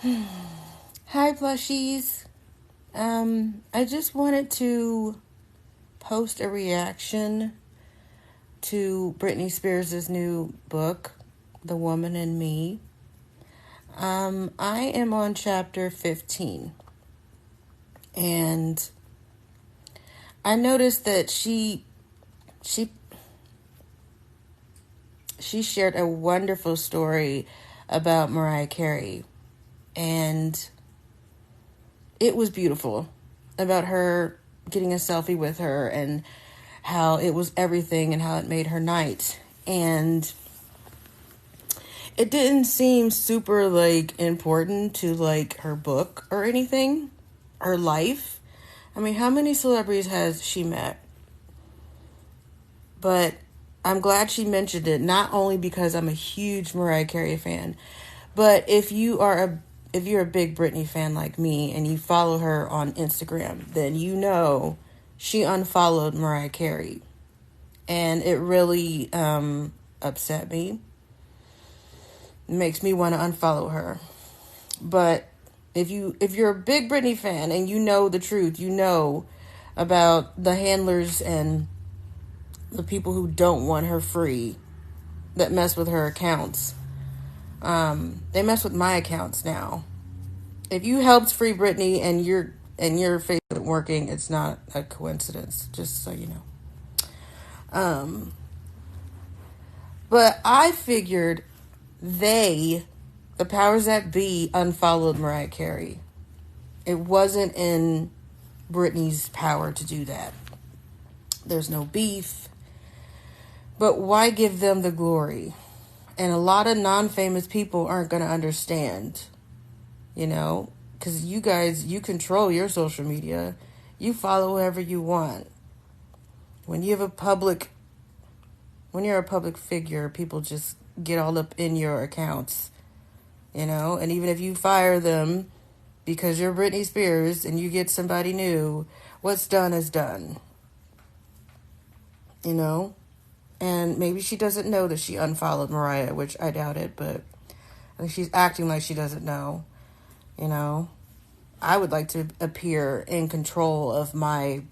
Hi, plushies. I just wanted to post a reaction to Britney Spears' new book, The Woman in Me. I am on chapter 15, and I noticed that she shared a wonderful story about Mariah Carey, and it was beautiful, about her getting a selfie with her and how it was everything and how it made her night. And it didn't seem super important to her book or anything, her life. I mean, how many celebrities has she met? But I'm glad she mentioned it, not only because I'm a huge Mariah Carey fan, but if you're a big Britney fan like me and you follow her on Instagram, then you know she unfollowed Mariah Carey. And it really upset me. It makes me want to unfollow her. But if you're a big Britney fan and you know the truth, you know about the handlers and the people who don't want her free, that mess with her accounts. They mess with my accounts now. If you helped free Britney and your face isn't working, it's not a coincidence, just so you know. But I figured the powers that be, unfollowed Mariah Carey. It wasn't in Britney's power to do that. There's no beef. But why give them the glory? And a lot of non-famous people aren't going to understand, because you guys, you control your social media. You follow whoever you want. When you're a public figure, people just get all up in your accounts, and even if you fire them because you're Britney Spears and you get somebody new, what's done is done, and maybe she doesn't know that she unfollowed Mariah, which I doubt it, but I think she's acting like she doesn't know. I would like to appear in control of my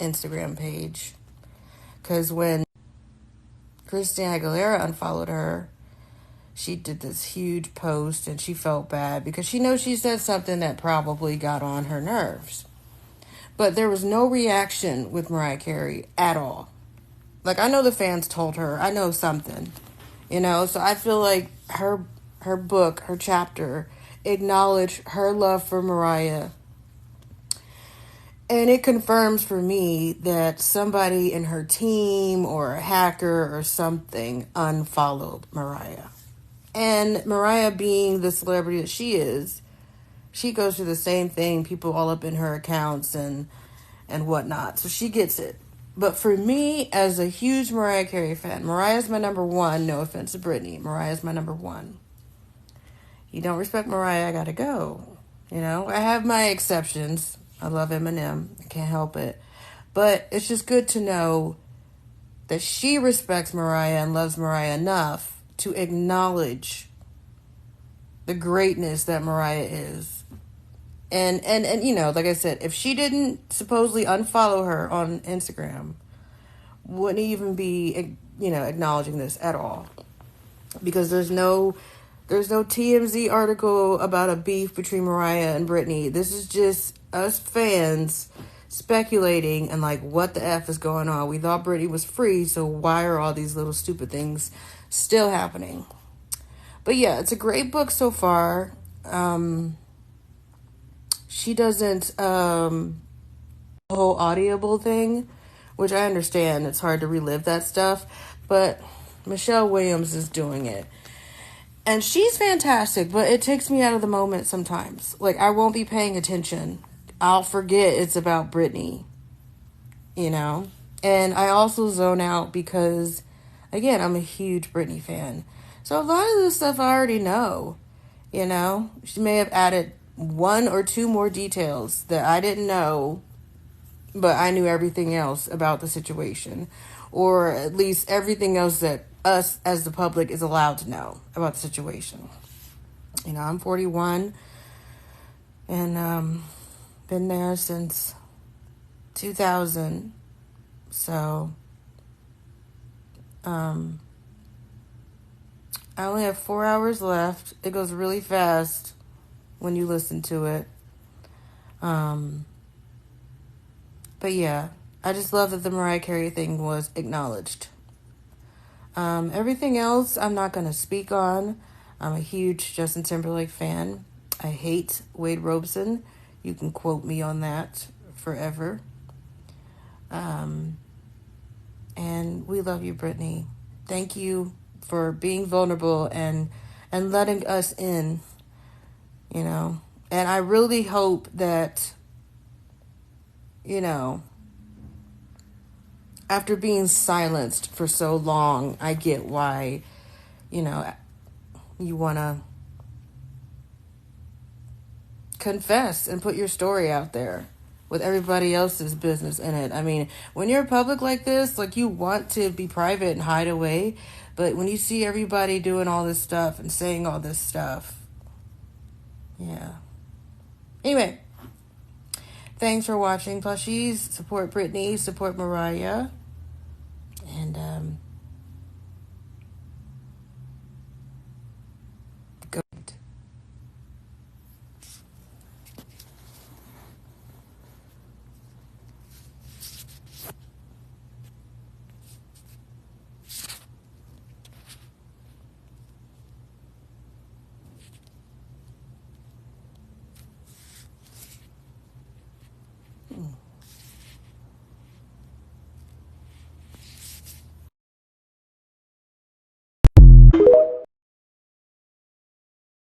Instagram page, because when Christina Aguilera unfollowed her, she did this huge post and she felt bad because she knows she said something that probably got on her nerves. But there was no reaction with Mariah Carey at all. I know the fans told her, I know something, so I feel like her book, her chapter, acknowledged her love for Mariah. And it confirms for me that somebody in her team or a hacker or something unfollowed Mariah. And Mariah, being the celebrity that she is, she goes through the same thing, people all up in her accounts and whatnot. So she gets it. But for me, as a huge Mariah Carey fan, Mariah's my number one. No offense to Britney. Mariah's my number one. You don't respect Mariah, I gotta go. I have my exceptions. I love Eminem. I can't help it. But it's just good to know that she respects Mariah and loves Mariah enough to acknowledge the greatness that Mariah is. And like I said, if she didn't supposedly unfollow her on Instagram, wouldn't even be, acknowledging this at all. Because there's no TMZ article about a beef between Mariah and Britney. This is just us fans speculating and what the F is going on. We thought Britney was free, so why are all these little stupid things still happening? But yeah, it's a great book so far. She doesn't whole Audible thing, which I understand. It's hard to relive that stuff, but Michelle Williams is doing it. And she's fantastic, but it takes me out of the moment sometimes. I won't be paying attention. I'll forget it's about Britney, And I also zone out because, again, I'm a huge Britney fan. So a lot of this stuff I already know, She may have added one or two more details that I didn't know, but I knew everything else about the situation. Or at least everything else that us as the public is allowed to know about the situation. I'm 41 and been there since 2000. So I only have 4 hours left. It goes really fast when you listen to it. But yeah, I just love that the Mariah Carey thing was acknowledged. Everything else I'm not going to speak on. I'm a huge Justin Timberlake fan. I hate Wade Robson. You can quote me on that forever. And we love you, Britney. Thank you for being vulnerable and letting us in, And I really hope that, after being silenced for so long, I get why, you want to confess and put your story out there with everybody else's business in it. I mean, when you're public like this, like, you want to be private and hide away, but when you see everybody doing all this stuff and saying all this stuff, yeah. Anyway, thanks for watching, plushies. Support Britney, support Mariah, and